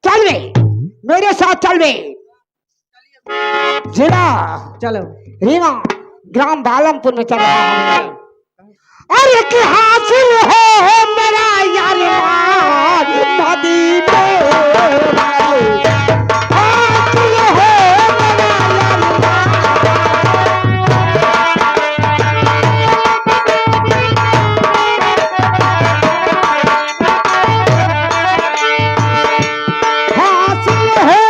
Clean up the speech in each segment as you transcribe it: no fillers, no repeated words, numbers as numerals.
चल वे मेरे साथ चल वे जिला चलो रीवा ग्राम बालमपुर में चल रहा हूँ। अरे कि हासिल है मेरा यार नदी में हासिल है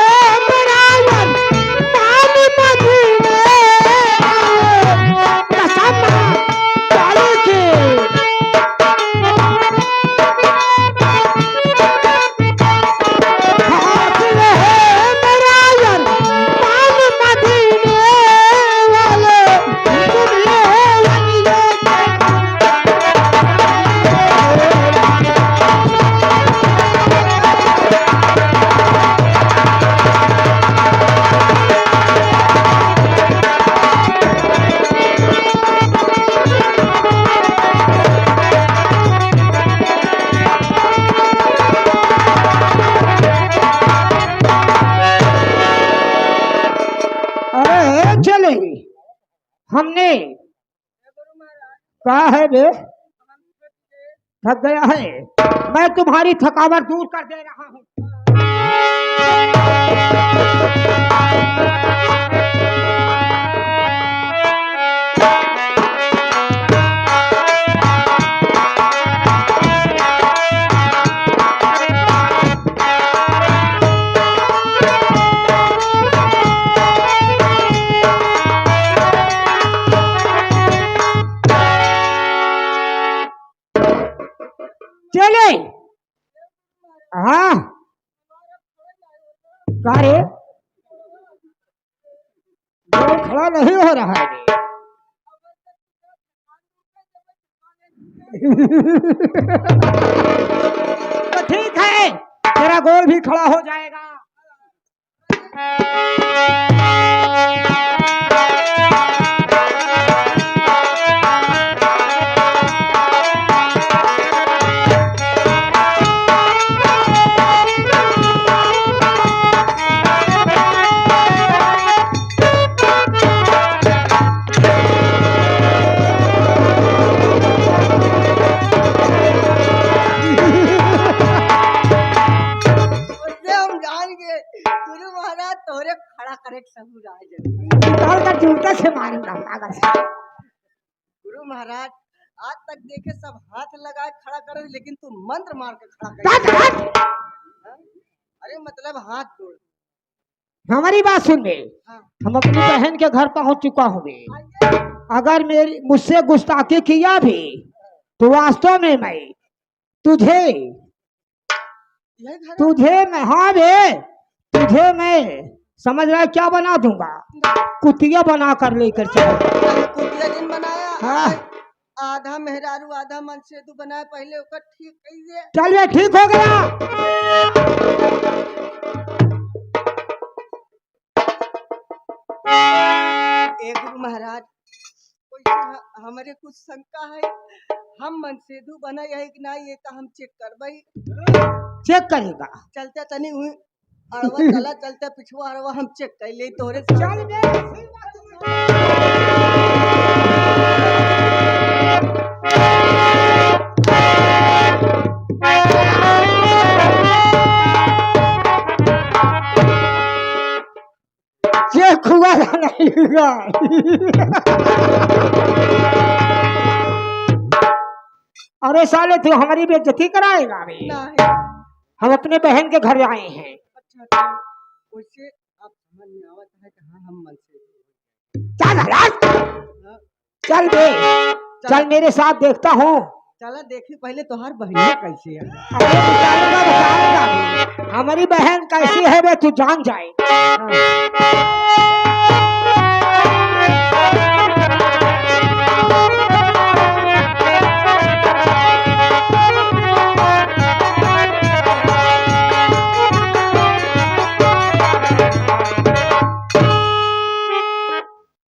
हमने कहा है बे थक गया है, मैं तुम्हारी थकावट दूर कर दे रहा हूँ। चले हाँ कार्य खड़ा नहीं हो रहा है। तो ठीक है तेरा गोल भी खड़ा हो जाएगा। जूता से मारूंगा गुरु महाराज। आज तक देखे सब हाथ लगाए खड़ा करे, लेकिन तू मंत्र मार के खड़ा कर। अरे मतलब हाथ जोड़। हमारी बात सुन ले। हाँ। हम अपनी बहन के घर पहुंच चुका हूँ। अगर मेरी मुझसे गुस्ताखी किया भी तो वास्तव में मैं तुझे मैं हाँ बे तुझे मैं समझ रहा है क्या बना दूंगा, कुतिया बना कर लेकर चल। कुतिया दिन बनाया। हाँ। आधा मेहरारू आधा मन से तू बनाया, पहले ओकर ठीक कइले। चल वे ठीक हो गया। गुरु महाराज कोई हमारे कुछ शंका है, हम मनसेधु बना है कि नहीं ये तो हम चेक करबई। चेक करेगा चलते तनी हुई अरवा चला चलते पिछुआ अरवा हम चेक कर ले तोरे चल चेक हुआ नहीं हुआ। अरे साले तू हमारी बेइज्जती कराएगा अभी। हम अपने बहन के घर आए हैं। अच्छा उससे आप समझ में आवत है कि हाँ हम मन से चल बे चल मेरे साथ देखता हूँ। चला देखी पहले तोहार बहन कैसी है। हमारी बहन कैसी है बे तू जान जाए।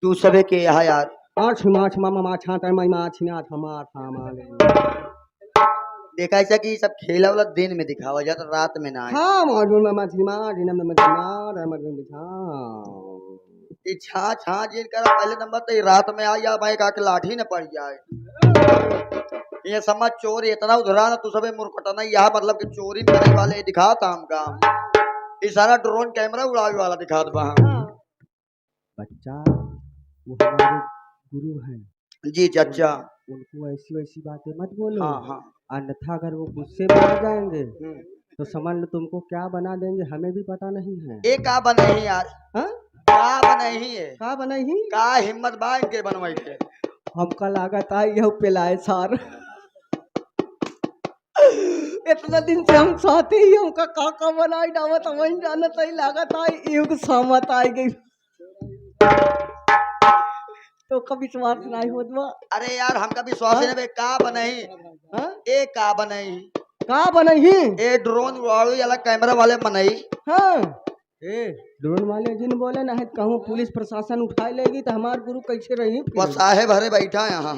तू सबे के यहाँ यार आठ माछ मामा माछा तर माई माछ ना थमा थमा ले देखा ऐसा कि सब खेला वाला दिन में दिखावा जाता रात में ना आए। हाँ मौजूद में मछली मार दिन में मछली मार है मछली बिछा ये छा छा जिन करा पहले नंबर तो ये रात में आ या भाई का के लाठी न पड़ जाए। ये समझ चोर इतना उधरा ना तू सबे मुरकटना यहाँ मतलब कि चोरी करने वाले दिखाता हमका ये सारा ड्रोन कैमरा उड़ावे वाला दिखात बा। बच्चा वो हमारे गुरु हैं, जी चाचा। उनको ऐसी वैसी बातें मत बोलो। हाँ हाँ। अन्यथा अगर वो गुस्से में आ जाएंगे तो समझ लो तुमको क्या बना देंगे, हमें भी पता नहीं है। ये का बने ही यार, हाँ? का बने ही है, का बनाई ही? का हिम्मत बा इनके बनवाई के। हमका लागत आई यह पिलाए सार इतना दिन से हम साथे ही हमका काका बनाई डावत हम जानत आई लागत आई युग सहमत आई गई तो कभी विश्वास नहीं होत बा। अरे यार हमका विश्वास है बे का बने ही। हाँ? ए का बने ही, का बनाई ही? ए ड्रोन उड़ावे वाला कैमरा वाले बनाई। हाँ ए ड्रोन वाले जिन बोले ना है कहूँ पुलिस प्रशासन उठा लेगी तो हमार गुरु कैसे रही? वो साहेब हरे बैठा है यहाँ।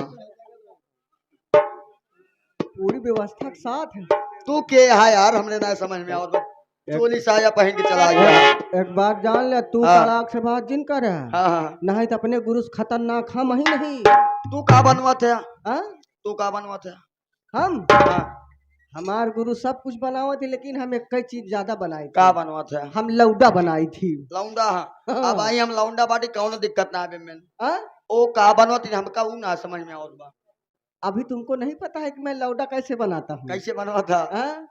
पूरी व्यवस्था के साथ है। तू के है यार हमने ना समझ में आवत। चोली साया पहन के चला गया। एक बात जान ले तू हाँ। तलाक से बात जिन कर हाँ हाँ। नहीं तो अपने गुरु से खतरनाक हम ही नहीं। तू का बनवत है? हाँ? तू का बनवत है? हम हाँ। हमार गुरु सब कुछ बनाओ थी लेकिन हम एक कई चीज ज्यादा बनाई थी। का बनवत है? हम लौडा बनाई थी। लौंडा। हाँ। हाँ। अब आई हम लौंडा बाटी कौन दिक्कत ना है में। हाँ? ओ का बनवत है हमका ऊ ना समझ में आवत बा। अभी तुमको नहीं पता है कि मैं लौडा कैसे बनाता हूँ? कैसे बनवत है? हाँ?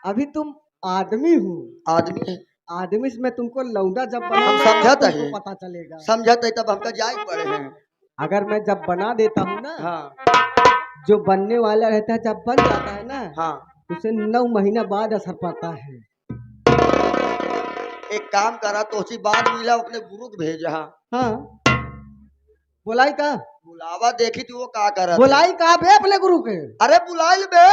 अभी तुम आदमी हो, आदमी है। आदमी से मैं तुमको लौंडा जब हम बना समझत है। तुमको पता चलेगा। समझत है तब हमका जाए पड़े हैं। अगर मैं जब बना देता हूँ ना हाँ जो बनने वाला रहता है जब बन जाता है ना हाँ। उसे 9 महीना बाद असर पड़ता है। एक काम करा तो उसी बात मिला अपने गुरु को भेजा। हाँ बुलाई का बुलावा देखी थी वो का कर बुलाई का बे अपने गुरु के। अरे बुलाइल बे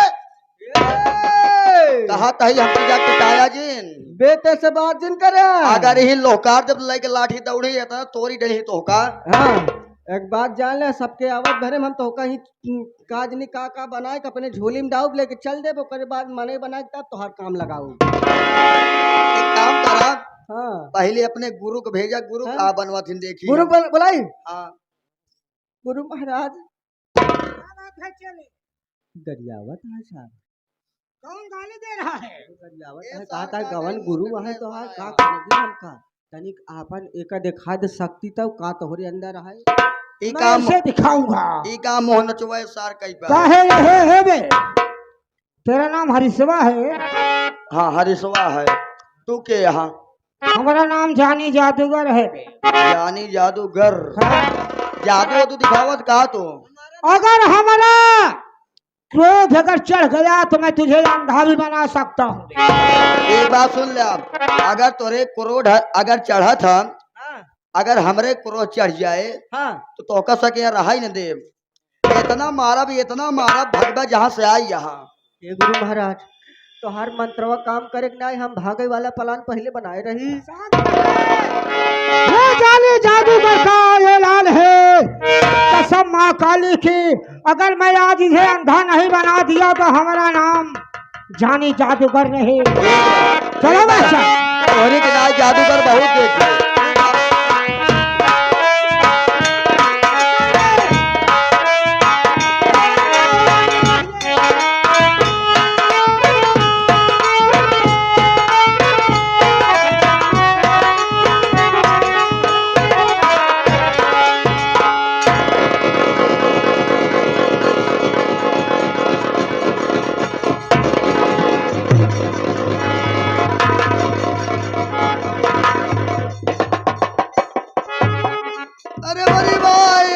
कहा तही हमको जाके टाया जिन बेटे से बात जिन करे। अगर ही लोहकार जब लेके लाठी दौड़ी है तो तोरी डली तोहकार। हाँ एक बात जान ले सबके आवत भरे हम तो कहीं काज नहीं का बनाए अपने झोली में डाउब लेके चल दे ओकरे बाद मने बनाए तब तो हर काम लगाओ। एक काम करा हाँ पहले अपने गुरु को भेजा। गुरु हाँ? का बनवा थी देखी। गुरु बुलाई। हाँ गुरु महाराज गरियावत है साहब। कौन गाली दे रहा है? गरियावत है कहा था गवन गुरु है तो है का करेगी हमका तनिक आपन एक देखा दे शक्ति तब का तोहरे अंदर है। ई मैं काम इसे दिखाऊंगा। ई काम मोह नचवाए सार कई बार। काहे है बे? तेरा नाम हरिशवा है? हाँ हरिशवा है। तू के यहाँ? हमारा नाम जानी जादूगर है बे। जानी जादूगर। जादू तू दिखावत कहा तो? अगर हमारा क्रोध अगर चढ़ गया तो मैं तुझे अंधा भी बना सकता हूँ। एक बात सुन ले आप, अगर तोरे क्रोध अगर चढ़ा था अगर हमरे क्रोध चढ़ जाए हाँ तो तोका सके रहा ही न दे। इतना मारा भगवा जहाँ से आई यहाँ। ये गुरु महाराज तो हर मंत्रवा काम करे नहीं हम भागे वाला प्लान पहले बनाए रही। ये जाली जादूगर का ऐलान है कसम माँ काली की अगर मैं आज इसे अंधा नहीं बना दिया तो हमारा नाम जानी जादूगर नहीं। चलो बच्चा तोहरी के नाम जादूगर बहुत देखे। अरे बड़ी भाई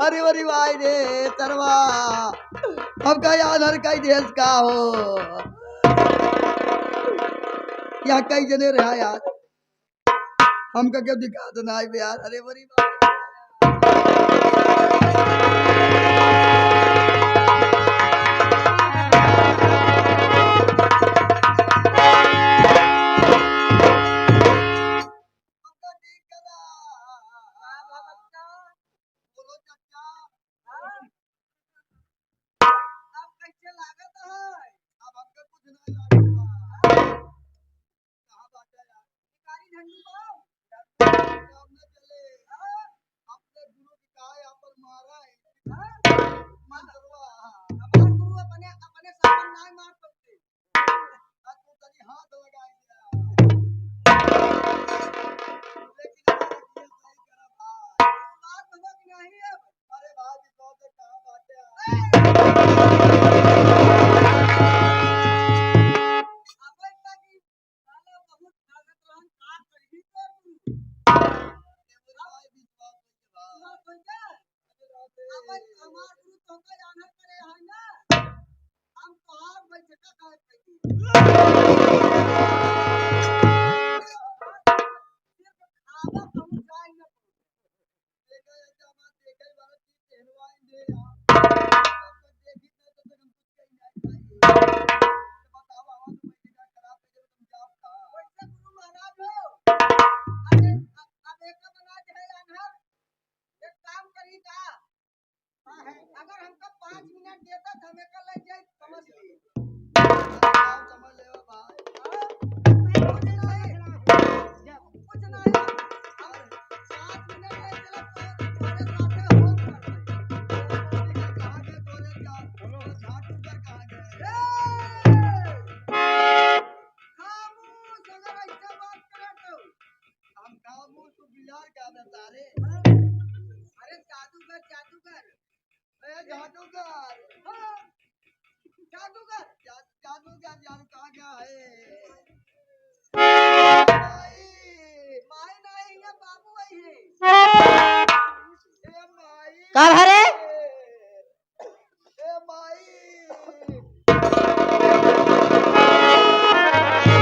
अरे बड़ी भाई रे तरवा हमका याद हर कई देश का हो यहाँ कई जने रहा यार हमका क्यों दिखा दो ना यार। अरे बड़ी हमार गुरु तो का आनर करे है ना हम तो आप बैठका खाए पड़ी सिर्फ खावा पहुंच जाए ना देखा ऐसा बात देखे वाला चीज पहनवाए दे यार देखी तो हम कुछ कहीं नहीं चाहिए बताओ आवाज में बैठका खराब है तुम जाओ का वैसे गुरु महाराज हो अरे अब एक बना दे आनर एक काम करी का अगर हमको 5 मिनट देता तो हमें कल लग जाए समझ लिए समझ ले भाई कुछ नहीं और 7 मिनट ले चला तो तुम्हारे साथ हो कहां गए बोले क्या बोलो झाट ऊपर कहां गए खामोश अगर ऐसा बात करे तो हम खामोश तो बिलार क्या बता रे अरे जादूगर जादूगर जादूगर हाँ जादूगर जादूगर जादू कहाँ गया है माई नहीं है बाबू आई है ए माई काल हरे ए माई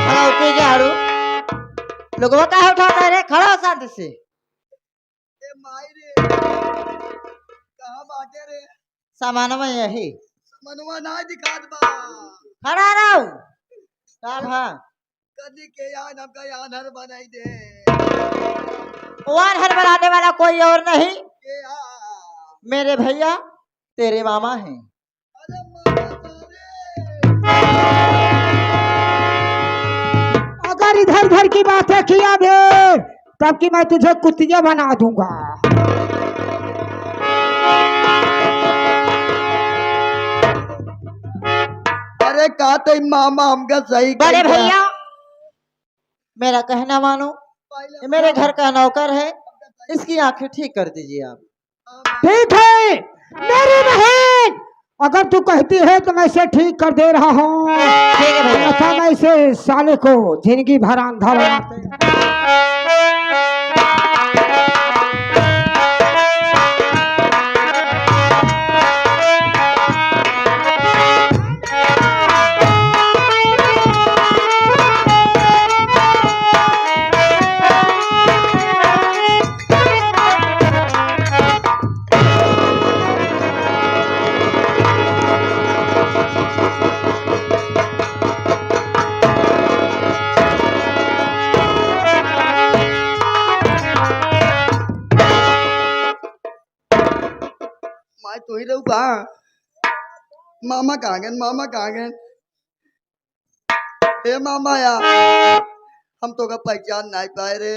खड़ा होके झाड़ू लोगवा काहे उठाता है रे? खड़ा हो शांति से। ए माई रे कहाँ बाटे रे सामान में यही मनवा ना दिखात बा खड़ा रहो काल। हाँ कदी के यान हमका यानर बनाई दे वान हर बनाने वाला कोई और नहीं के आ मेरे भैया तेरे मामा हैं। अरे मामा रे अगर इधर उधर की बातें किया बे तब कि मैं तुझे कुतिया बना दूंगा। अरे का तो मामा हमका सही बड़े भैया मेरा कहना मानो, ये मेरे घर का नौकर है, इसकी आंखें ठीक कर दीजिए आप। ठीक है मेरी बहन, अगर तू कहती है तो मैं इसे ठीक कर दे रहा हूँ। ठीक है भैया। अच्छा मैं इसे साले को जिंदगी भर अंधा बनाते तू ही रहू का मामा कहाँ गए मामा कहाँ गए हे मामा यार हम तो का पहचान नहीं पाए रे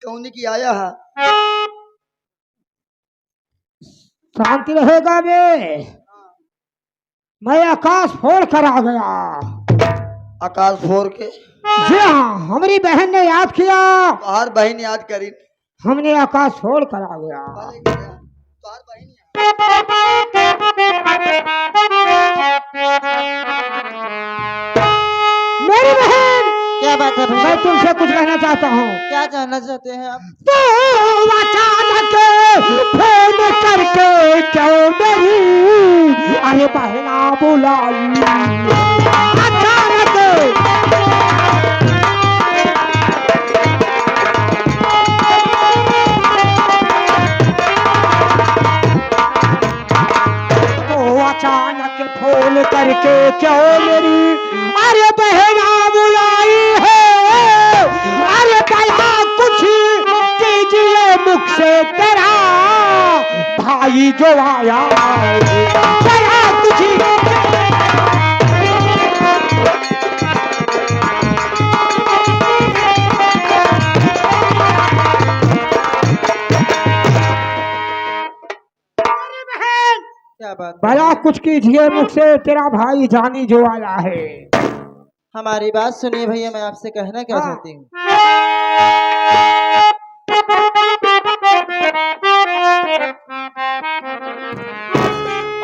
कौन की आया है शांति रहेगा बे। मैं आकाश फोड़ कर आ गया। आकाश फोर के जी हाँ हमारी बहन ने याद किया, बाहर बहन याद करी हमने आकाश फोड़ कर आ गया। तोहार बहन मेरी बहन क्या बात है भैया? मैं तुमसे कुछ कहना चाहता हूँ। क्या जानना चाहते हैं आप? तो अचानक फोन करके क्यों मेरी अरे बहना बुलाई अचानक। तो अचानक फोन करके क्यों मेरी अरे बहना बुलाई है। अरे भला कुछ कीजिए मुख से तेरा भाई जो आया भला कुछ। क्या बात? भला कुछ कीजिए मुख से तेरा भाई जानी जो आया है। हमारी बात सुनिए भैया, मैं आपसे कहना क्या हाँ। चाहती हूँ।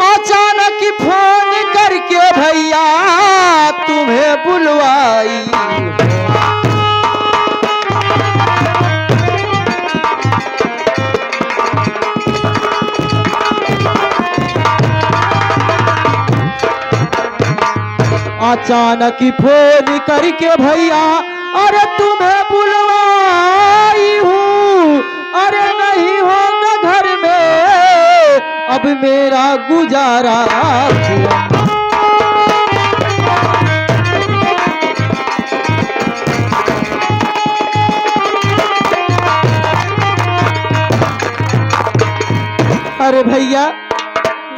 अचानक फोन करके भैया तुम्हें बुलवाई, अचानक ही फोन करके भैया अरे तुम्हें बुलवाई हूँ, अरे नहीं होगा घर में अब मेरा गुजारा। अरे भैया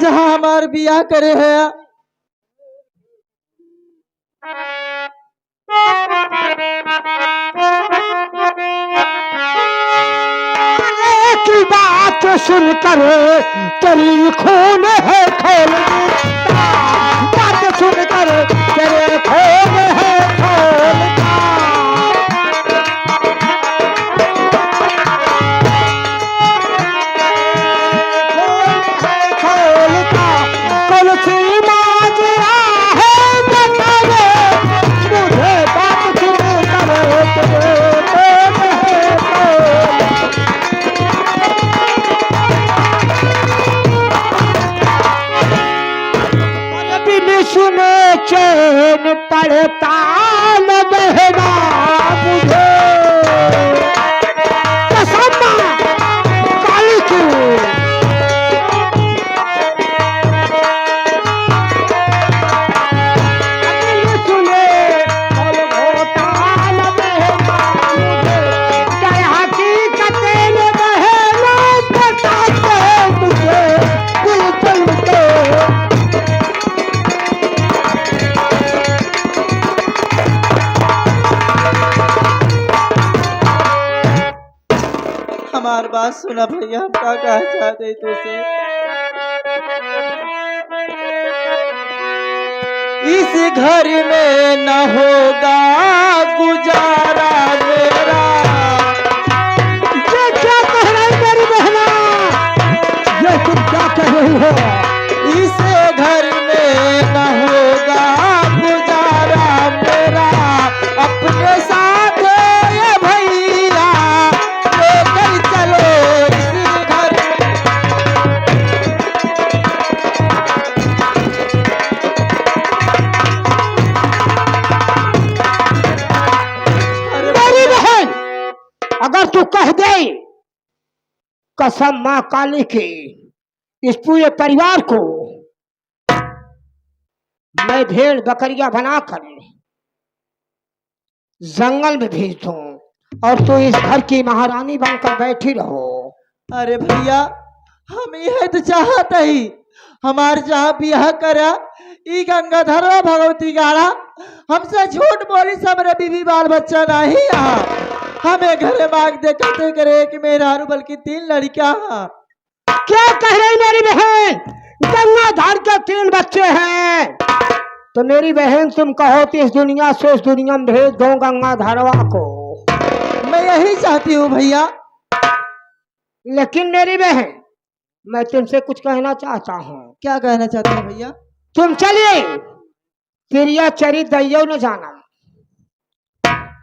जहाँ हमार बियाह करे है की बात सुनकर तेरी खून है खोल देता, बात सुनकर तेरे खून है खोलता। खोलता कौन सी माजरा है बता दे मुझे, बात सुनकर तेरे खून है खोलता। बिन सुने चैन पड़ता न बहना मुझे, कसम काली की। बिन सुने और होता न बहना मुझे, क्या हकीकतें न बहना बताते मुझे दिल चलते। हमार बात सुना भैया, हम क्या कहना चाहते तुझसे। इस घर में न होगा गुजारा मेरा। ये क्या कह रही मेरी बहना, ये तुम क्या कह रही हो? इस घर में न होगा गुजारा मेरा, अपने साथ ये भैया लेकर चलो इस घर में। अरे मेरी बहन अगर तू कह दे कसम माँ काली की, इस पूरे परिवार को मैं भेड़ बकरियां बनाकर जंगल में भेज दूं और तू इस घर की महारानी बनकर बैठी रहो। अरे भैया हम यह तो चाहत ही, हमार जहाँ बियाह करा ई गंगाधर भगवती गाड़ा हमसे झूठ बोली, सब रे बीवी बाल बच्चा नहीं यहाँ। हमें घरे मांग दे कहते करे कि मेरा बल्कि 3 लड़कियां हैं। क्या कह रही मेरी बहन, गंगाधर के 3 बच्चे हैं तो मेरी बहन तुम कहो तो इस दुनिया से उस दुनिया में भेज दो गंगाधरवा को। मैं यही चाहती हूँ भैया। लेकिन मेरी बहन मैं तुमसे कुछ कहना चाहता हूँ। क्या कहना चाहते हैं भैया? तुम चलिए तिरिया चरित दैयो न जाना,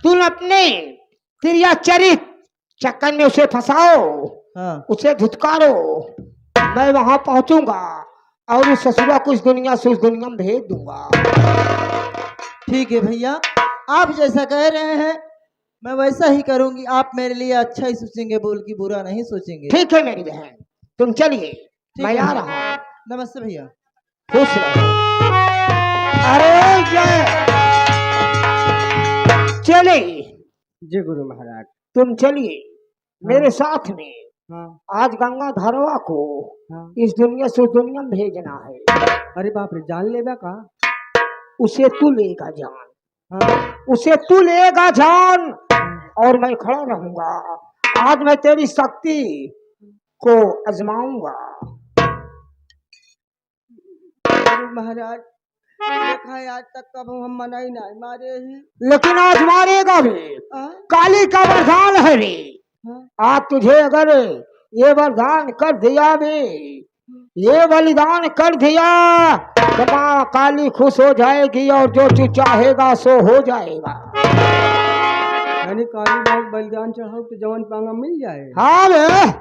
तुम अपने तिरिया चरित चक्कर में उसे फंसाओ, हाँ। उसे धुतकारो, मैं वहां पहुंचूंगा और उस ससुरा को इस दुनिया से उस दुनिया में भेज दूंगा। ठीक है भैया, आप जैसा कह रहे हैं मैं वैसा ही करूंगी। आप मेरे लिए अच्छा ही सोचेंगे, बोल की बुरा नहीं सोचेंगे। ठीक है मेरी बहन, तुम चलिए मैं आ रहा हूँ। नमस्ते भैया। खुश रहो। अरे जय चले जय गुरु महाराज। तुम चलिए मेरे साथ में। हाँ आज गंगाधरवा को हाँ। इस दुनिया से उस दुनिया में भेजना है। अरे बाप रे, जान लेगा का? उसे तू लेगा जान, हाँ उसे तू लेगा जान और मैं खड़ा रहूंगा। आज मैं तेरी शक्ति को आजमाऊंगा। गुरु महाराज, देखा है आज तक कब हम मना ही नहीं मारे ही। लेकिन आज मारेगा भी, हाँ? काली का वरदान है रे। हाँ? आज तुझे अगर ये वरदान कर दिया भी, ये बलिदान कर दिया तो माँ काली खुश हो जाएगी और जो तू चाहेगा सो हो जाएगा। यानी काली माँ को बलिदान चढ़ाओ तो जवन पांगा मिल जाए। हाँ बे,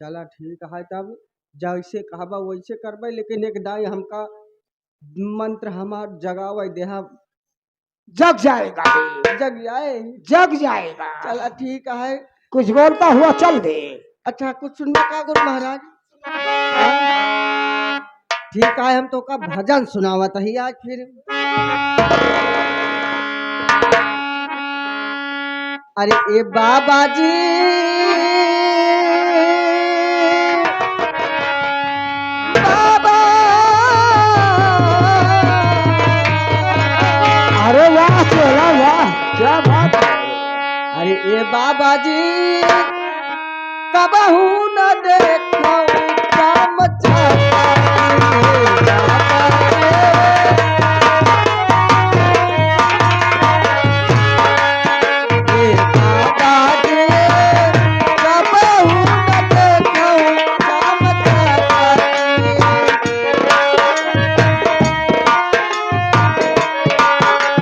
चला ठीक है, तब जैसे कहबा वैसे करबे, लेकिन एक दाई हमका मंत्र हमार जगावे देहा जग जाएगा बे, जग जाए। जग जाएगा। चला ठीक है। कुछ बोलता हुआ चल दे। अच्छा कुछ सुनना का गुरु महाराज? ठीक है, हम तो का भजन सुनावत ही आज फिर। अरे ए बाबा जी, बाबा, अरे वाह चला वाह, क्या बात है। अरे ए बाबा जी, कबहू न देखो काम चाहता ए बाबा जी, कबहू न देखो काम चाहता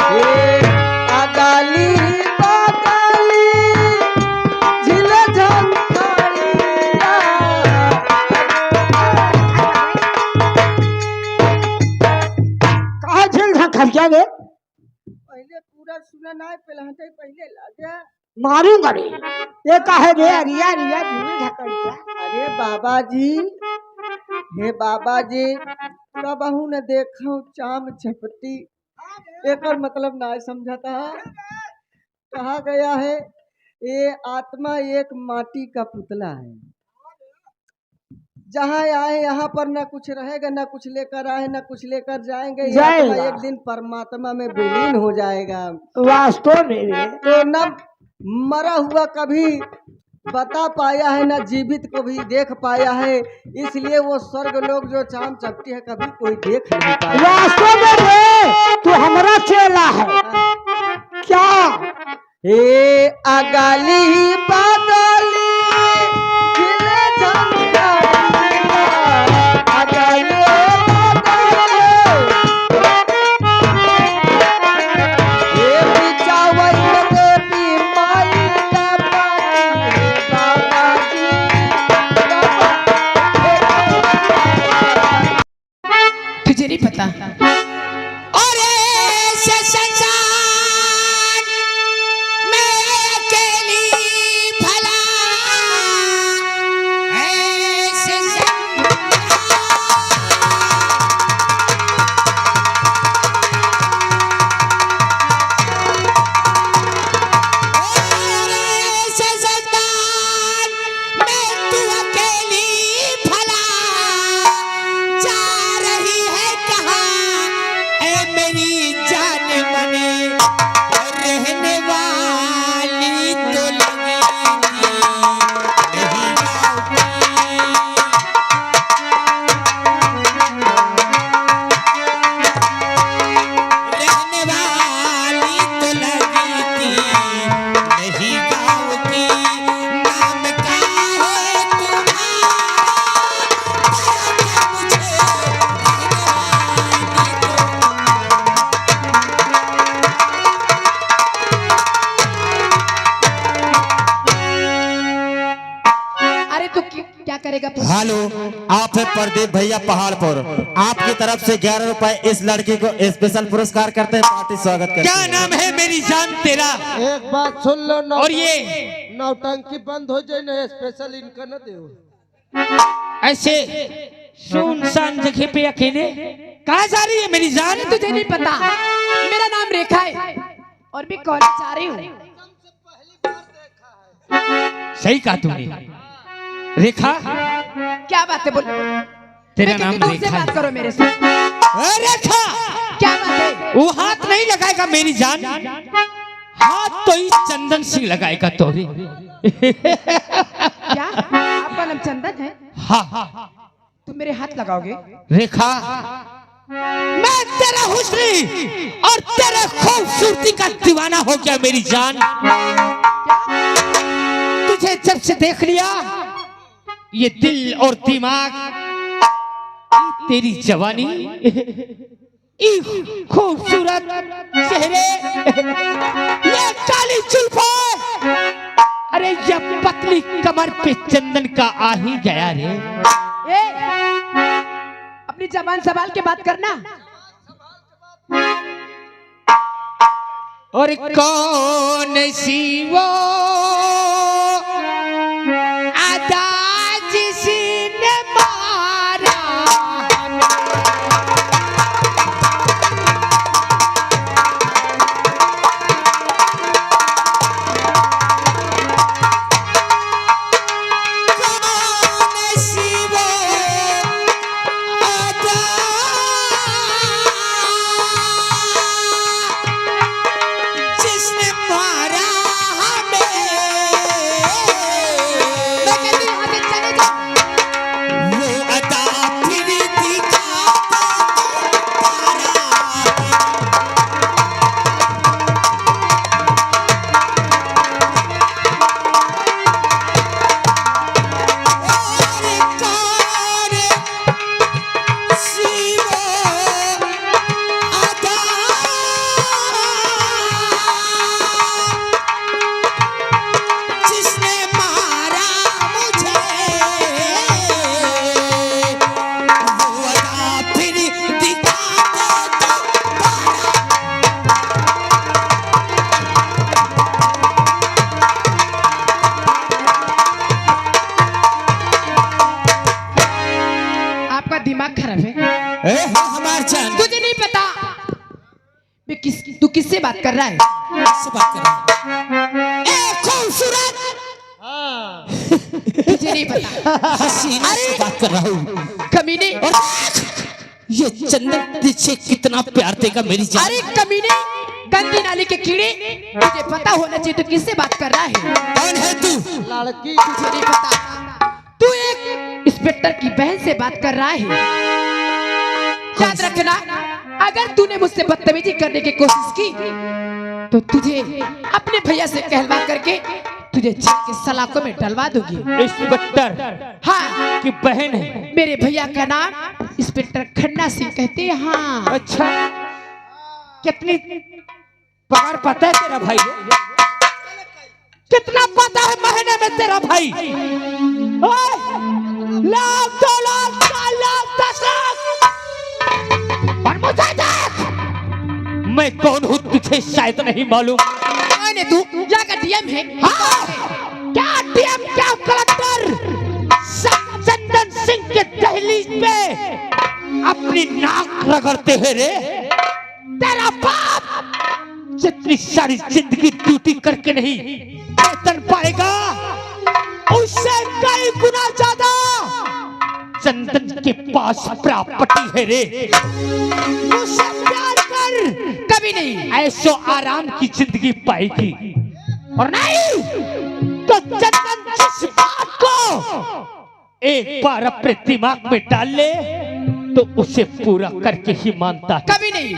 ए अगाली बागाली झिल झंकारिया। कहा झिल खरिया गे, पहले पूरा सुना ना है, पहले हटे पहले लागे। मारूंगा रे। ये काहे बे, अरिया अरिया झिल झकड़िया। अरे बाबा जी, हे बाबा जी, कबहू न देखो चाम छपटी। एकर मतलब ना समझाता है। कहा गया है ये आत्मा एक माटी का पुतला है। जहाँ आए यहाँ पर न कुछ रहेगा, न कुछ लेकर आए, न कुछ लेकर जाएंगे। ये आत्मा जाएगा। एक दिन परमात्मा में विलीन हो जाएगा। वास्तव में बे, तो न मरा हुआ कभी बता पाया है, न जीवित को भी देख पाया है। इसलिए वो स्वर्ग लोग जो चाम चपटी है कभी कोई देख नहीं पाया। वास्तव में बे, तू हमारा चेला है क्या? हे अगाली बागाली खिले झंकारिया, अगाली बागाली ये बिचावल देवी माई का पानी। बाबा जी, तुझे नहीं पता और ऐसे संसार में अकेली भला ऐसे संसार में तू अकेली भला जा रही है कहाँ ऐ मेरी जान मने रहने वाली तो लगेगी नहीं रहने वाली तो लगेगी नहीं गाँव की। नाम का है तुम्हारा मुझे रहने वाली तो अरे तू क्या करेगा? हेलो, आप है प्रदीप भैया पहाड़पुर। आपकी तरफ से 11 रुपए इस लड़की को स्पेशल पुरस्कार करते हैं। पार्टी स्वागत करते क्या हैं। नाम है मेरी जान तेरा? एक बात सुन लो, और ये नौटंकी बंद हो जाए ना, स्पेशल इनका न दो। ऐसे सुनसान जगह पे अकेले कहाँ जा रही है मेरी जान? तुझे नहीं पता मेरा नाम रेखा है और मैं कॉलेज जा रही हूँ। सही कहा तूने रेखा, क्या बात है बोल? तेरा मैं नाम कितनी दूर से रेखा बात है। करो मेरे से। रेखा, क्या बात है? वो हाथ नहीं लगाएगा मेरी जान, हाथ तो इस चंदन सिंह लगाएगा तोरे। क्या आपका नाम चंदन है? हाँ तुम मेरे हाथ लगाओगे? रेखा, मैं तेरा हुस्न और तेरे खूबसूरती का दीवाना हो गया मेरी जान। तुझे जब से देख लिया, ये दिल और दिमाग, तेरी जवानी, ये खूबसूरत चेहरे, ये काली जुल्फें, अरे ये पतली कमर पे चंदन का आ ही गया रे। ए, अपनी जबान संभाल के बात करना। और कौन सी वो अदा जिसने मारा दिमाग खराब है। हमार जान तुझे नहीं पता तू किससे बात कर रहा है? किससे बात कर रहा है? खूबसूरत तुझे नहीं पता हसीना से बात कर रहा हूँ। कमीने ये चंदन तुझे कितना प्यार देगा मेरी जान। अरे कमीने गंदी नाली के कीड़े तुझे पता होना चाहिए तू किससे बात कर रहा है? कौन है तू? लड़की तुझे नहीं पता तू एक इंस्पेक्टर की बहन से बात कर रहा है। याद रखना अगर तूने मुझसे बदतमीजी करने की कोशिश की तो तुझे अपने भैया से कहलवा करके तुझे जेल के सलाखों में डलवा दूंगी। इंस्पेक्टर हाँ की बहन है। मेरे भैया का नाम इंस्पेक्टर खन्ना सिंह कहते हैं। हाँ अच्छा कितनी पगार पता है तेरा भाई? कितना पता है महीने में तेरा भाई? लाख 2 लाख 4 लाख 10 लाख और मुझे देख मैं कौन हूँ तुझे शायद नहीं मालूम। मैंने तू यहाँ का डीएम है। हाँ क्या डीएम क्या कलेक्टर चंदन सिंह के दहलीज पे अपनी नाक रगड़ते हैं रे। तेरा बाप जितनी सारी जिंदगी ड्यूटी करके नहीं वेतन पाएगा उससे कई गुना ज्यादा चंदन के पास प्रॉपर्टी है रे। मुझसे प्यार कर कभी नहीं ऐसो आराम की जिंदगी पाएगी और नहीं तो चंदन जिस बात को एक बार अपने दिमाग में डाल ले तो उसे पूरा करके ही मानता है। कभी नहीं।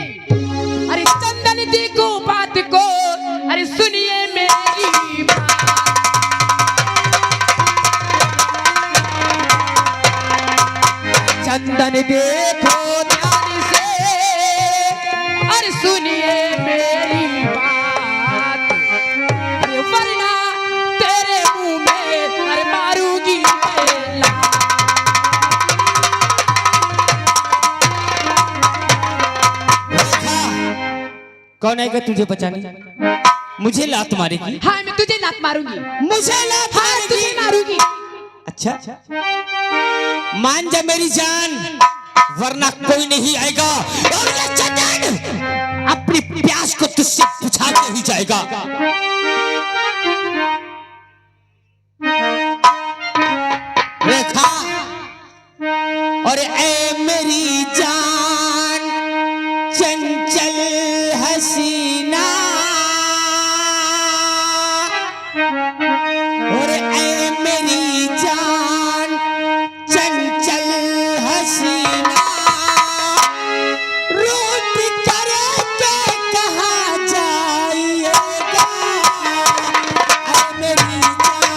अरे चंदन दी को बात को अरे सुनिए मेरी बात। चंदन देखो ध्यान से अरे सुनिए मेरी बात। अरे वरना तेरे मुंह में अरे मारूंगी मैं लात। कौन आएगा तुझे बचाने? मुझे लात मारेगी? हाँ मैं तुझे लात मारूंगी। मुझे लात हाँ तुझे मारूंगी। अच्छा मान जा मेरी जान वरना कोई नहीं आएगा और ये चंदन अपनी प्यास को तुझसे बुझा के ही जाएगा। रेखा और ए मेरी जान चंचल हसीना और ए मेरी जान चंचल हसीना रूठ करके कहाँ जाइएगा ए मेरी जान।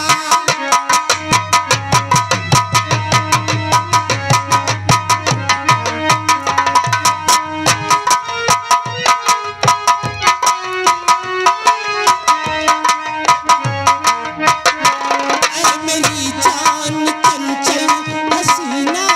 ए मेरी जान चंचल हसीना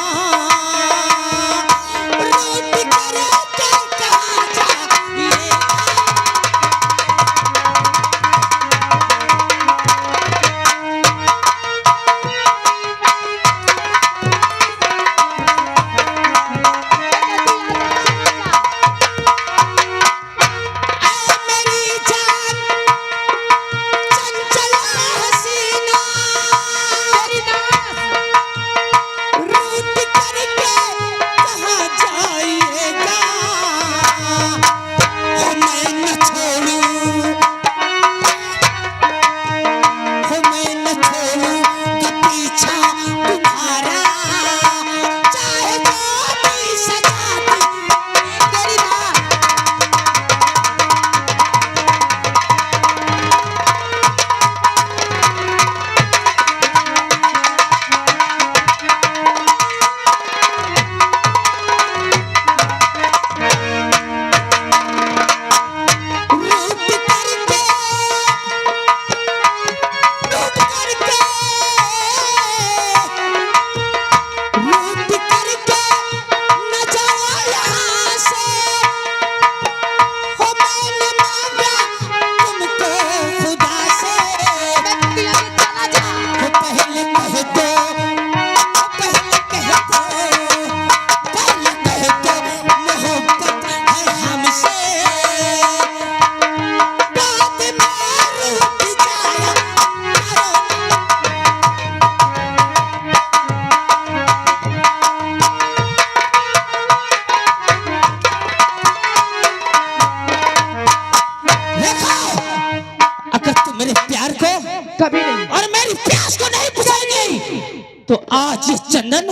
ये चंदन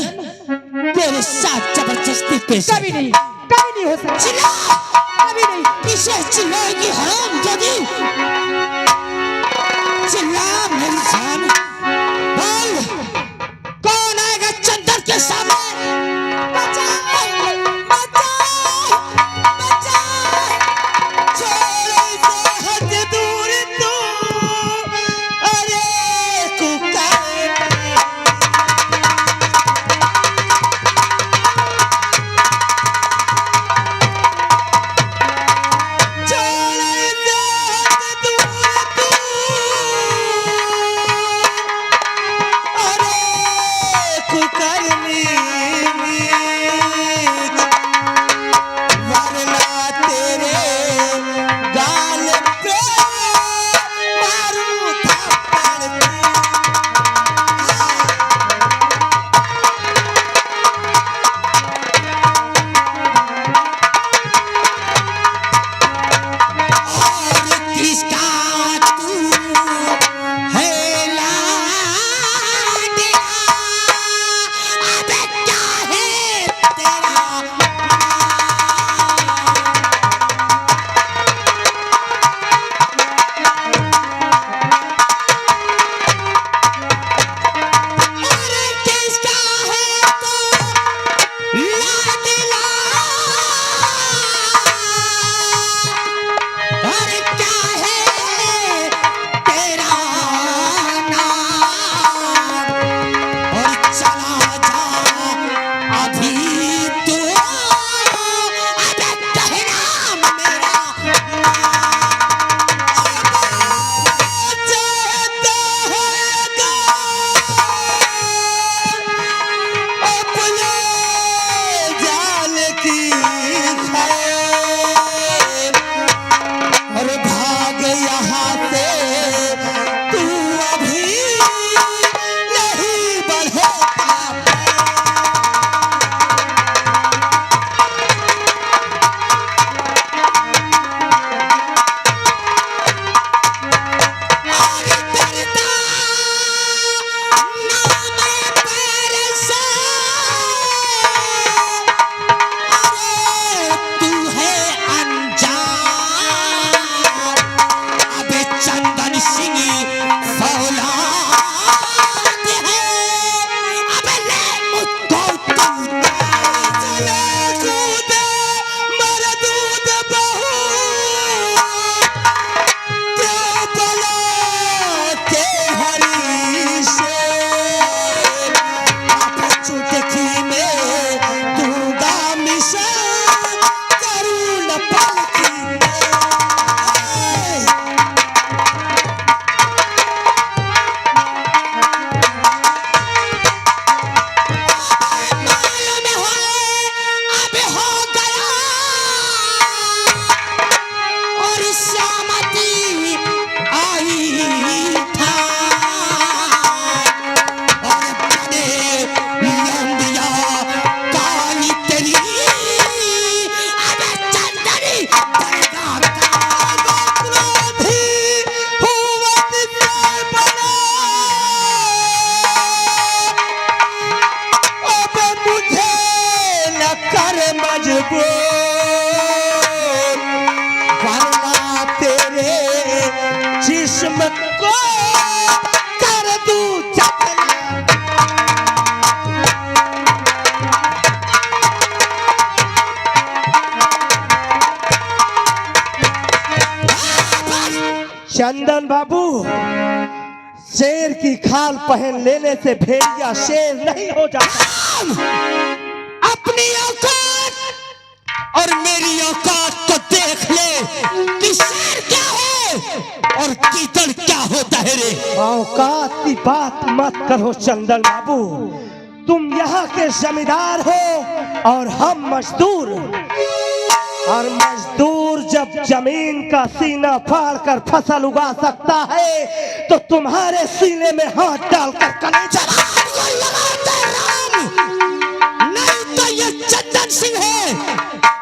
तेरे साथ जबरदस्ती पेश कभी नहीं हो सकता। चिल्ला, कभी नहीं। इसे चिल्लाएगी हराम जादी। चिल्ला मेरी जान, बोल कौन आएगा चंदन के सामने? चंदन बाबू, शेर की खाल पहन लेने से भेड़िया शेर नहीं हो जाता। अपनी औकात और मेरी औकात को देख ले कि शेर क्या है और कीचड़ क्या होता है रे। औकात की बात मत करो चंदन बाबू, तुम यहाँ के जमींदार हो और हम मजदूर, और मजदूर जब जमीन का सीना फाड़ कर फसल उगा सकता है तो तुम्हारे सीने में हाथ डालकर कलेजा नहीं तो ये चंदन सिंह है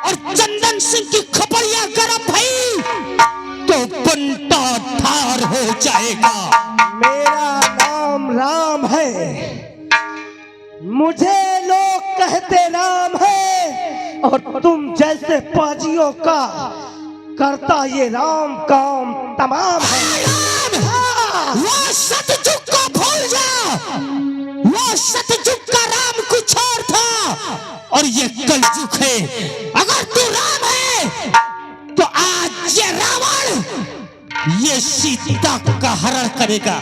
और चंदन सिंह की खपड़िया गरम भाई तो बंटा ठार हो जाएगा। मेरा नाम राम है, मुझे लोग कहते राम है और तुम जैसे पाजियों का करता ये राम काम तमाम है। वो सतयुग को भूल जा, वो सतयुग का राम कुछ और था और ये कलयुग है। अगर तू राम है तो आज ये रावण ये सीता का हरण करेगा।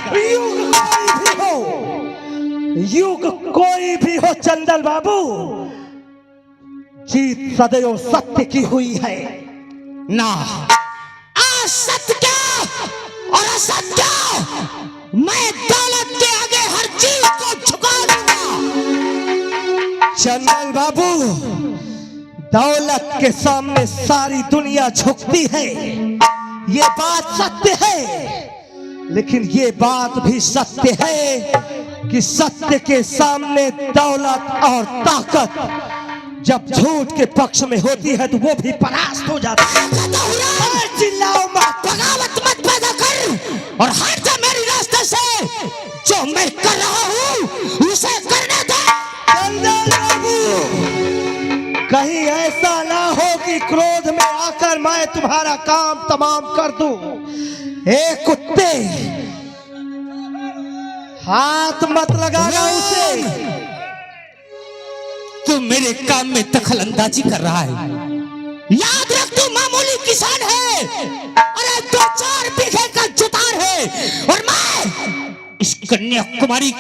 युग कोई भी हो चंदन बाबू, जीत सदैव सत्य की हुई है ना। असत्य क्या और असत्य क्या, मैं दौलत के आगे हर चीज को झुका दूंगा। चंदन बाबू, दौलत के सामने सारी दुनिया झुकती है, ये बात सत्य है। लेकिन ये बात भी सत्य है कि सत्य के सामने दौलत और ताकत जब झूठ के पक्ष में होती है तो वो भी परास्त हो जाती है। चिल्लाओ मत, बगावत मत पैदा कर और हट जा मेरी रास्ते से। जो मैं कर रहा हूँ उसे करने दे। चंदन बाबू, कहीं ऐसा ना हो कि क्रोध में आकर मैं तुम्हारा काम तमाम कर दूं। ए कुत्ते, हाथ मत लगाना उसे। तू मेरे काम में दखल अंदाजी कर रहा है। याद रख, तू मामूली किसान है, अरे 2-4 बीघे का जुतार है और मैं इस कन्याकुमारी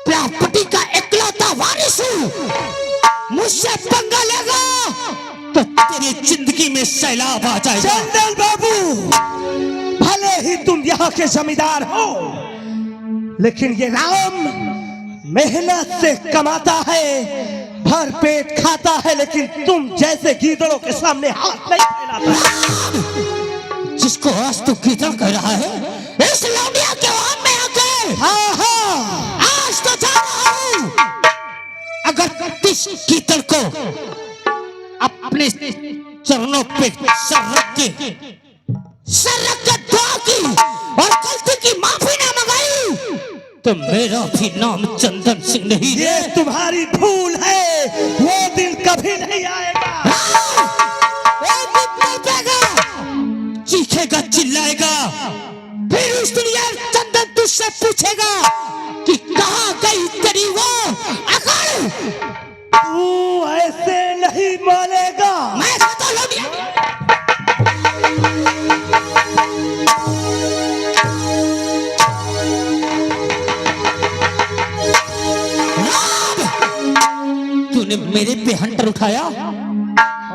प्रॉपर्टी का इकलौता वारिस हूँ। मुझसे पंगा लेगा तो तेरी जिंदगी में सैलाब आ जाएगा। चंदन बाबू, भले ही तुम यहाँ के जमींदार हो, लेकिन ये राम मेहनत से कमाता है, भर पेट खाता है, लेकिन तुम जैसे गीदड़ों के सामने हाथ नहीं फैलाता। जिसको आज तू गीदड़ कह रहा है, इस लौंडिया के वहां में आके हाँ, आज तो जा रहा हूं। अगर इस गीदड़ को अपने चरणों पे सर रख के दुआ की और गलती की माफी ना मंगाई तो मेरा भी नाम चंदन सिंह नहीं। ये तुम्हारी भूल है, वो दिन कभी नहीं आएगा। चीखेगा, चिल्लाएगा, फिर उस दुनिया चंदन तुझसे पूछेगा कि कहाँ गई तेरी वो अकल। तू ऐसे नहीं मानेगा। मैं तो लौटिया तूने मेरे पे हंटर उठाया।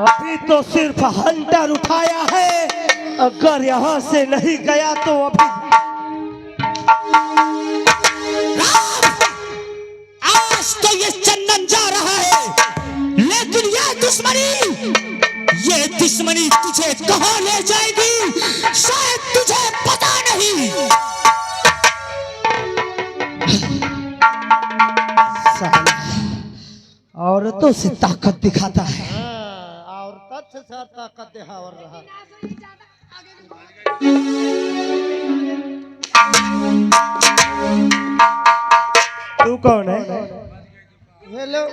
अभी तो सिर्फ हंटर उठाया है, अगर यहाँ से नहीं गया तो अभी आज तो ये चंदन जा रहा है, लेकिन ये दुश्मनी तुझे कहाँ ले जाएगी शायद तुझे पता नहीं। साला औरतों से ताकत दिखाता है। औरत से ताकत दिखावर रहा। तू कौन है? हेलो,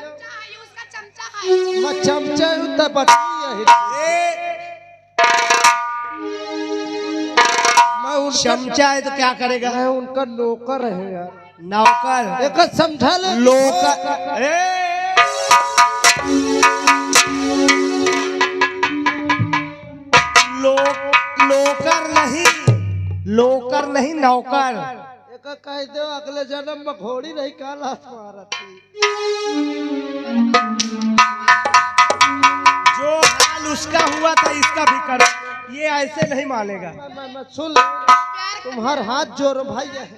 मैं चमचा हूँ तब बच्ची चमचा है तो क्या करेगा? मैं उनका नौकर है यार। नौकर? एक समझा ले। लोकर नहीं नौकर। एक कह दो अगले जन्म में घोड़ी नहीं काला मारती। जो हाल उसका हुआ था इसका भी करो, ये ऐसे नहीं मानेगा। मैं सुन, तुम्हार हाथ जोड़ो भाई है।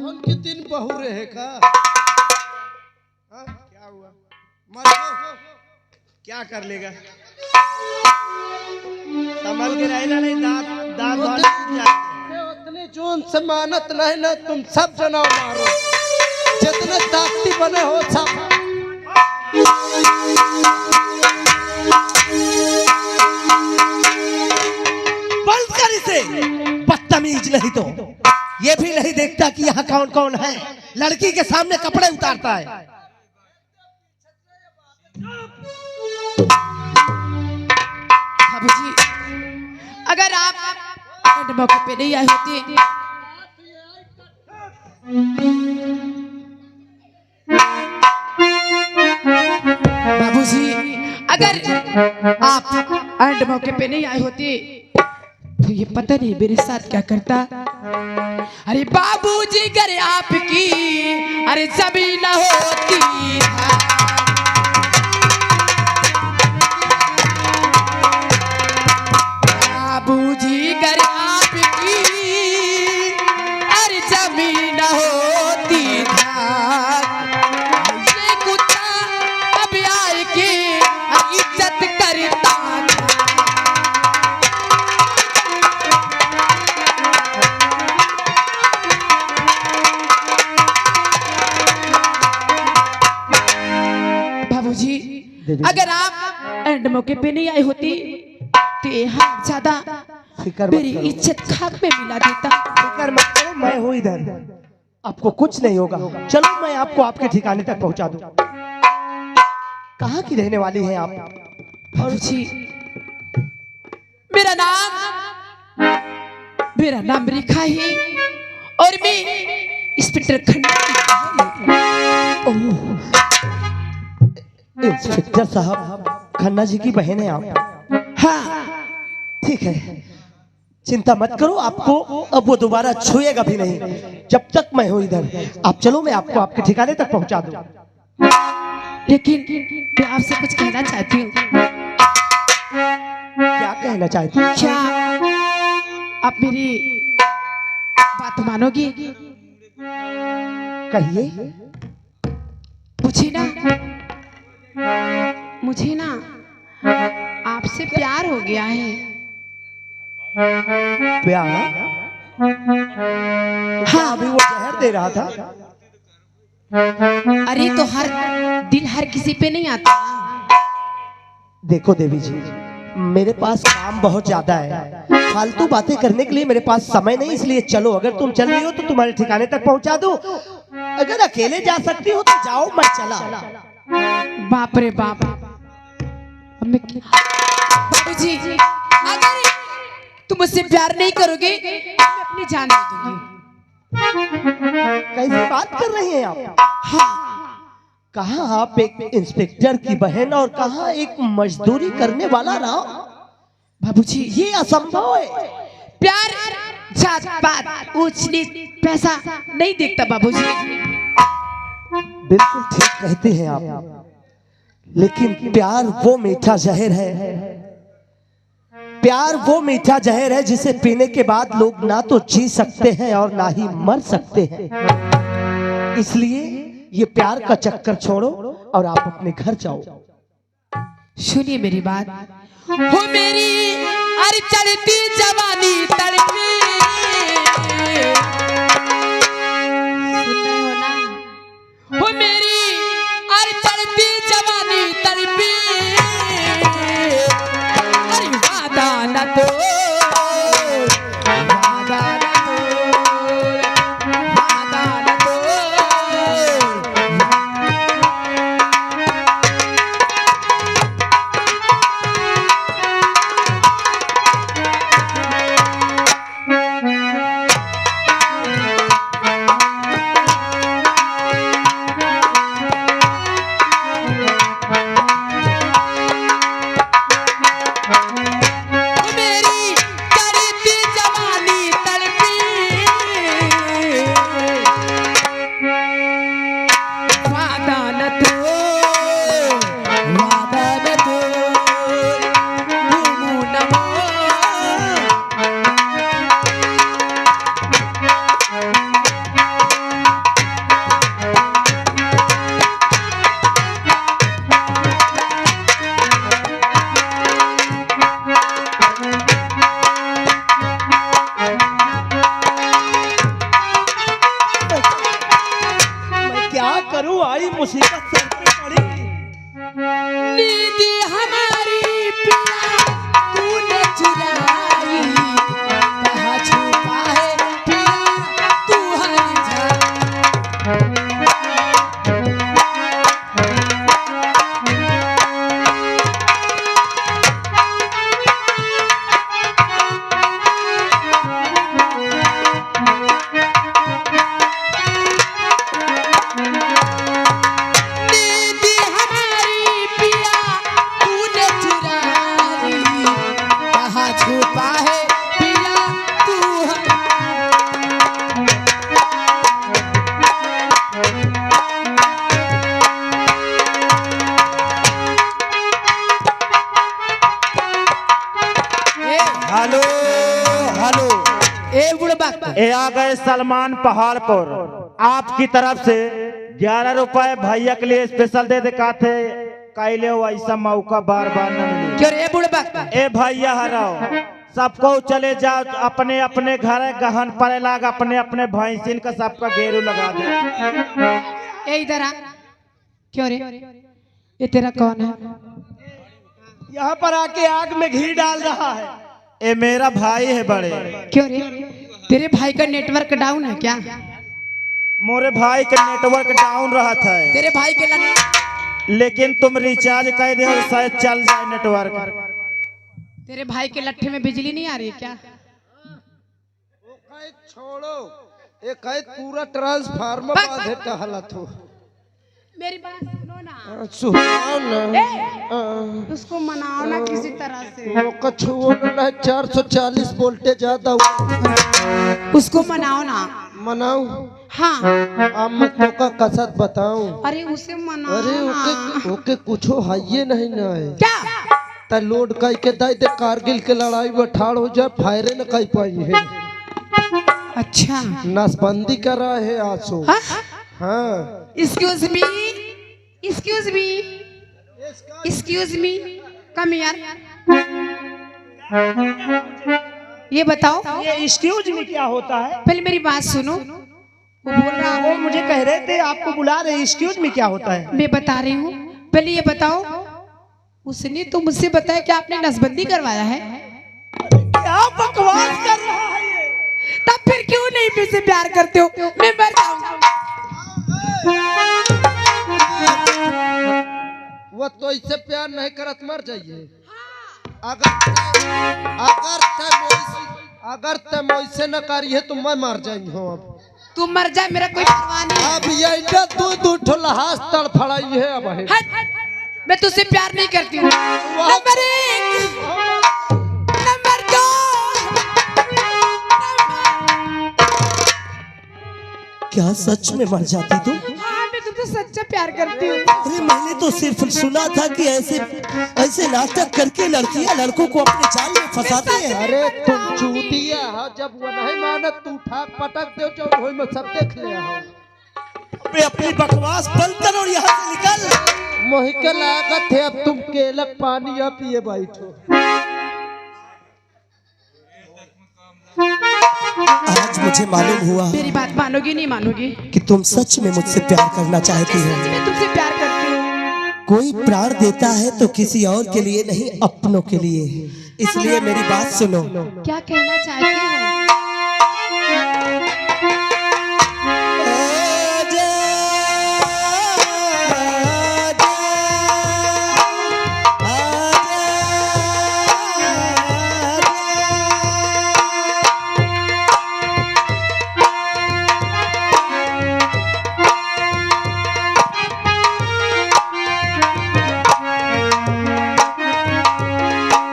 उनकी 3 बहू रहे का। क्या हुआ? मर गो। क्या कर लेगा? संभल के रहना नहीं, दांत वाले टूट जाएंगे। उतनी जून से मानत नहीं ना, तुम सब जना मारो, जितने ताकती बने हो सब। बदतमीज नहीं तो ये भी नहीं देखता कि यहाँ कौन कौन है। लड़की के सामने कपड़े उतारता है। बाबूजी, अगर आप मौके पे नहीं आए होते बाबूजी, अगर आप एंड मौके पे नहीं आए होते तो ये पता नहीं मेरे साथ क्या करता। अरे बाबूजी, अगर आपकी अरे जमीन होती बाबूजी, अगर आपकी अरे जमीन होती ये कुत्ता अब आए के इज्जत करता। बाबूजी, अगर आप एंड मौके पे नहीं आए होते तो यहाँ ज्यादा मेरी इज्जत खाक में मिला देता। फिक्र मत करो, मैं हूँ इधर, आपको कुछ नहीं होगा। चलो मैं आपको आपके ठिकाने तक पहुँचा दूँ। कहाँ की रहने वाली हैं आप? बाबूजी, मेरा नाम रेखा है और मैं इंस्पेक्टर खन्ना। इंस्पेक्टर साहब, खन्ना जी की बहन है आप? हाँ, ठीक है, चिंता मत करो, आपको अब वो दोबारा छुएगा भी नहीं जब तक मैं हूँ इधर। आप चलो, मैं आपको आपके ठिकाने तक पहुँचा दूँ। लेकिन मैं आपसे कुछ कहना चाहती हूँ। क्या कहना चाहती हैं? क्या आप मेरी बात मानोगी? कहिए। मुझे ना आपसे प्यार हो गया है। प्यार? हाँ, अभी वो जहर दे रहा था। अरे तो हर दिल हर किसी पे नहीं आता। देखो देवी जी, मेरे पास काम बहुत ज्यादा है, फालतू बातें करने के लिए मेरे पास समय नहीं, इसलिए चलो, अगर तुम चल रही हो तो तुम्हारे ठिकाने तक पहुंचा दूं। अगर अकेले जा सकती हो तो जाओ, मैं चला। बाप रे बाप, बाबूजी, अगर तुम मुझसे प्यार नहीं करोगे मैं अपनी जान दे दूंगी। कैसी बात कर रही हैं आप? हाँ, कहाँ आप एक इंस्पेक्टर की बहन और कहाँ एक मजदूरी करने वाला राव? बाबूजी, ये असंभव है। प्यार जात पात ऊंच नीच पैसा नहीं देखता बाबूजी। बिल्कुल ठीक कहते हैं आप, लेकिन प्यार वो मीठा जहर है, प्यार वो मीठा जहर है जिसे पीने के बाद लोग ना तो जी सकते हैं और ना ही मर सकते हैं। इसलिए ये प्यार का चक्कर छोड़ो और आप अपने घर जाओ। सुनिए मेरी बात, हो मेरी अरे चलती जवानी तड़पी, सुन रहे हो ना? हो मेरी अरे चलती जवानी तड़पी, अरे वादा न तो, वादा न तो, वादा न तो। मुसीबत सर पे पड़ी। नींद हमारी पिया तूने चुराई, छुपा है पिया तू हेलो हेलो, ए बुढ़बा ये आ गए सलमान पहाड़ पर। आपकी तरफ से 11 रुपए भैया के लिए स्पेशल दे दे थे। कैले हो ऐसा मौका बार बार न मिले। क्यों रे बुढ़बा? ए भैया हराओ, सबको चले जाओ अपने अपने घर, गहन पड़े लाग अपने अपने भैंसिन का सबका घेरू लगा दे। ए इधर आ। क्यों रे? ये तेरा कौन है? यहाँ पर आके आग में घी डाल रहा है। ये मेरा भाई है बड़े। क्यों रे? तेरे भाई का नेटवर्क डाउन है क्या? मोरे भाई का नेटवर्क डाउन रहा था, तेरे भाई के लेकिन तुम रिचार्ज कर दे और शायद चल जाए नेटवर्क। तेरे भाई के लट्ठे में बिजली नहीं आ रही है क्या? छोड़ो, एक पूरा ट्रांसफार्मर बस, बांधे का हालत हो। मेरी बात सुनो ना। सुनाओ ना। उसको मनाओ ना किसी तरह से। मौका छुओ ना, 440 वोल्टेज ज्यादा हुआ। उसको मनाओ ना। मनाऊ? हाँ। अब मैं तो का कसत बताऊं। अरे उसे मनाओ अरे ना। ओके कुछो हाइये नहीं ना है। क्या? त लोड कई के दाई दे कारगिल के लड़ाई में ठाड़ हो जाए, फायरे न कई पाई है। अच्छा। नाशबंदी कर रहा है आंसू। हाँ? हाँ। Excuse me, excuse me, excuse me, come यार। ये बताओ, ये एक्सक्यूज मी क्या होता है? पहले मेरी बात सुनो। वो बोल रहा वो मुझे कह रहे थे आपको बुला रहे, एक्सक्यूज मी क्या होता है? मैं बता रही हूँ। पहले ये बताओ, उसने तो मुझसे बताया कि आपने नसबंदी करवाया है। क्या बकवास कर रहा है ये? तब फिर क्यों नहीं मुझसे प्यार करते हो? मैं मर जाऊंगा। वो तो इससे प्यार नहीं करत मर जाइए। अगर तय मोइसे न करिए तो मैं मर जाएंगे। हो अब तू मर जा, मेरा कोई परवाह नहीं है। अब ये दू ठोलहास तड़फड़ाई है। अब है हट, मैं तुझसे प्यार नहीं करती हूँ। Number 1, number 2। क्या सच में मर जाती तुम? हाँ, मैं तुमसे सच्चा प्यार करती हूँ। अरे मैंने तो सिर्फ सुना था कि ऐसे ऐसे नाटक करके लड़कियां लड़कों को अपने जाल में फंसाती हैं। अरे तुम चूतिया हो, जब वो नहीं मानत तू ठाक पटक दो जो होई में सब देख ले हो। अबे अपनी बकवास बंद कर और यहाँ से निकल। मोहि के लागत है अब तुम केलक पानी या पिए बैठो। आज मुझे मालूम हुआ मेरी बात मानोगी नहीं मानोगी? कि तुम सच में मुझसे प्यार करना चाहती हो। मैं तुमसे प्यार करती हूँ। कोई प्राण देता है तो किसी और के लिए नहीं, अपनों के लिए। इसलिए मेरी बात सुनो। क्या कहना चाहती हो?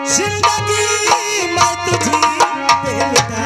जिंदगी मैं तुझी पे लुटा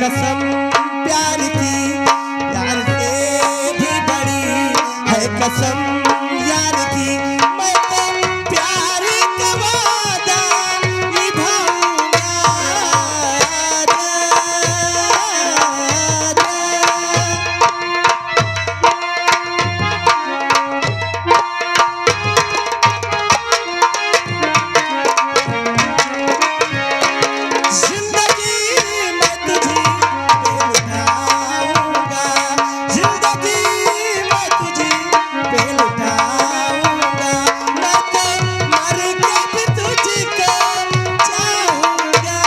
कसम प्यार की, प्यार से भी बड़ी है कसम यार की। मैं तो प्यार का वादा निभाऊंगा। जिंदगी मैं तुझे पे लुटाऊंगा, जिंदगी मैं तुझे पे लुटाऊंगा। मैं तो मर के भी तुझको चाहूंगा।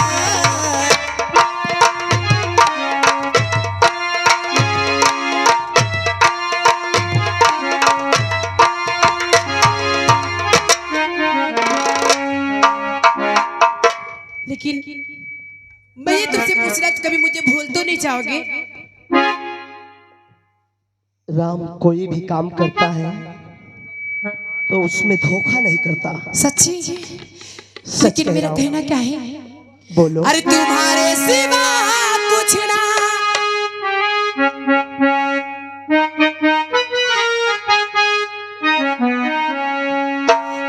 लेकिन मैं ये तुमसे पूछ रहा था, कभी मुझे भूल तो नहीं जाओगे? राम कोई भी काम करता है तो उसमें धोखा नहीं करता। सच्ची? सच लेकिन कह मेरा रहा हूं। कहना क्या है? बोलो। अरे तुम्हारे सिवा कुछ ना,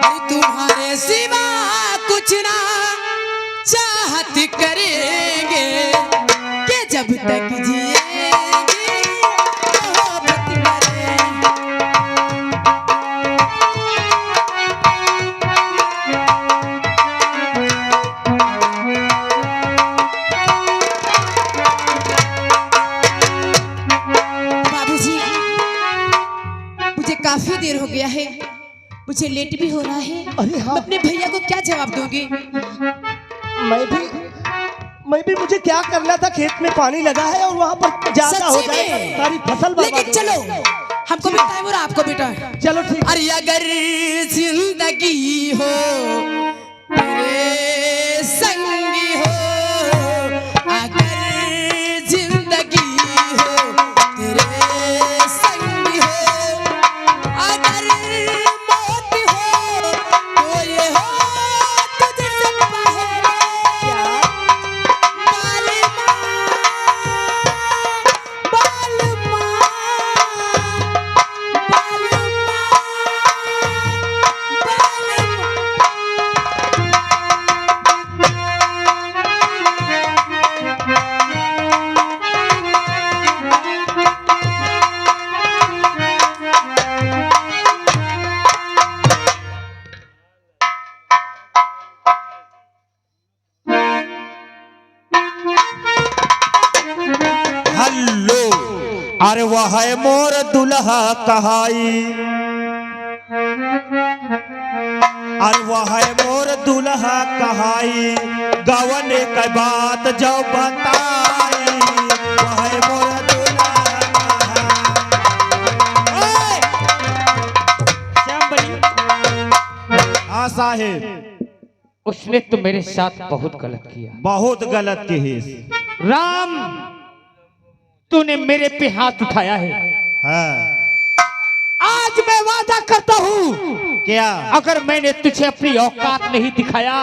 अरे तुम्हारे सिवा कुछ ना चाहत करेंगे कि जब तक जिएंगे मोहब्बत करेंगे। बाबूजी, मुझे काफी देर हो गया है, मुझे लेट भी हो रहा है। अरे हाँ। मैं अपने भैया को क्या जवाब दूंगी? मैं भी मुझे क्या करना था, खेत में पानी लगा है और वहाँ पर ज्यादा हो सच्ची जाएगा, में? सारी फसल बर्बाद लेकिन हो चलो, जाएगी। हमको भी टाइम हो रहा, आपको भी टाइम। चलो ठीक। अरे अगर जिंदगी हो तेरे संगी हो, अगर जिंदगी हो तेरे संगी हो, अगर मौत हो तो ये हो तुझसे पहले। बालमा, बालमा, हल्लो, अरे वह है मोर दुल्हा कहाई, अरे वह है मोर दुल्हा कहाई, गवन के बात जो बताई, वह है मोर दुल्हा कहाई। श्याम बड़ी। हाँ साहेब, उसने तो मेरे साथ बहुत गलत किया। बहुत गलत की है। राम, तूने मेरे पे हाथ उठाया है। हाँ। आज मैं वादा करता हूँ, क्या? अगर मैंने तुझे अपनी औकात नहीं दिखाया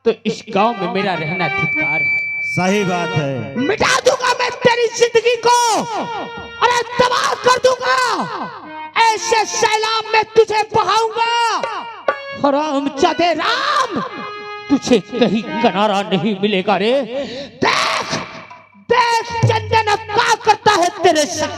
तो इस गांव में मेरा रहना धिक्कार है। सही बात है। मिटा दूंगा मैं तेरी जिंदगी को, अरे तबाह कर दूंगा। ऐसे सैलाब में तुझे बहाऊंगा। हरामजादे राम, तुझे कहीं किनारा नहीं मिलेगा रे। देख देख चंदन अब क्या करता है तेरे साथ।